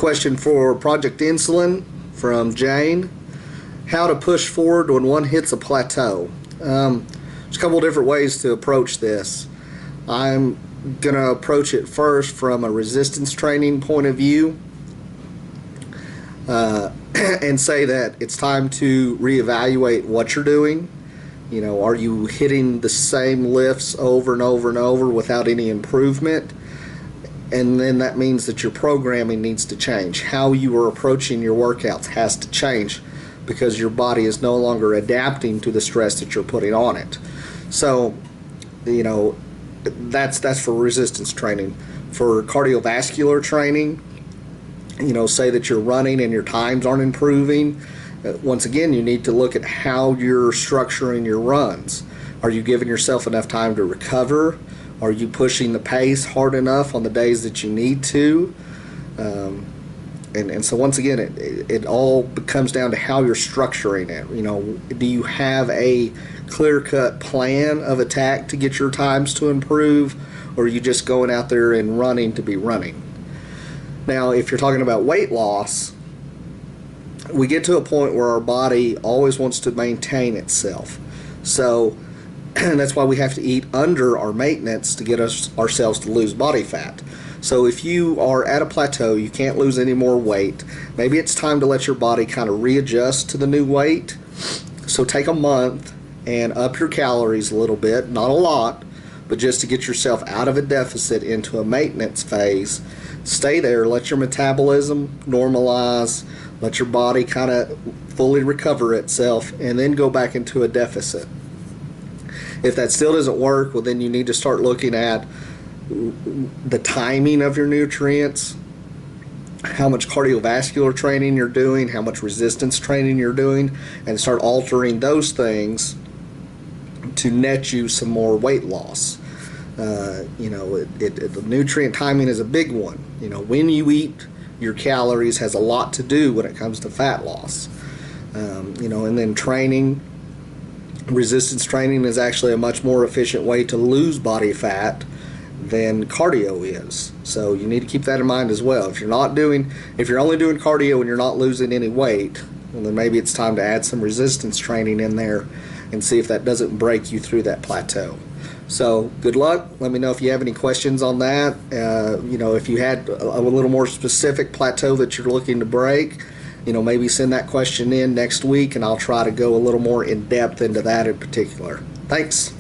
Question for Project Insulin from Jane. How to push forward when one hits a plateau. There's a couple different ways to approach this. I'm going to approach it first from a resistance training point of view and say that it's time to reevaluate what you're doing. You know, are you hitting the same lifts over and over and over without any improvement? And then that means that your programming needs to change. How you are approaching your workouts has to change because your body is no longer adapting to the stress that you're putting on it. So, you know, that's for resistance training. For cardiovascular training, you know, say that you're running and your times aren't improving. Once again, you need to look at how you're structuring your runs. Are you giving yourself enough time to recover? Are you pushing the pace hard enough on the days that you need to? And so once again, it all comes down to how you're structuring it. You know, do you have a clear-cut plan of attack to get your times to improve, or are you just going out there and running to be running? Now, if you're talking about weight loss, we get to a point where our body always wants to maintain itself. So that's why we have to eat under our maintenance to get ourselves to lose body fat. So if you are at a plateau, you can't lose any more weight, maybe it's time to let your body kind of readjust to the new weight. So take a month and up your calories a little bit, not a lot, but just to get yourself out of a deficit into a maintenance phase. Stay there, let your metabolism normalize, let your body kind of fully recover itself, and then go back into a deficit. If that still doesn't work, well, then you need to start looking at the timing of your nutrients, how much cardiovascular training you're doing, how much resistance training you're doing, and start altering those things to net you some more weight loss. You know, the nutrient timing is a big one. You know, when you eat your calories has a lot to do when it comes to fat loss. You know, and then training, resistance training is actually a much more efficient way to lose body fat than cardio is. So you need to keep that in mind as well. If you're only doing cardio and you're not losing any weight, well, then maybe it's time to add some resistance training in there and see if that doesn't break you through that plateau. So good luck. Let me know if you have any questions on that. You know, if you had a little more specific plateau that you're looking to break, you know, maybe send that question in next week and I'll try to go a little more in depth into that in particular. Thanks.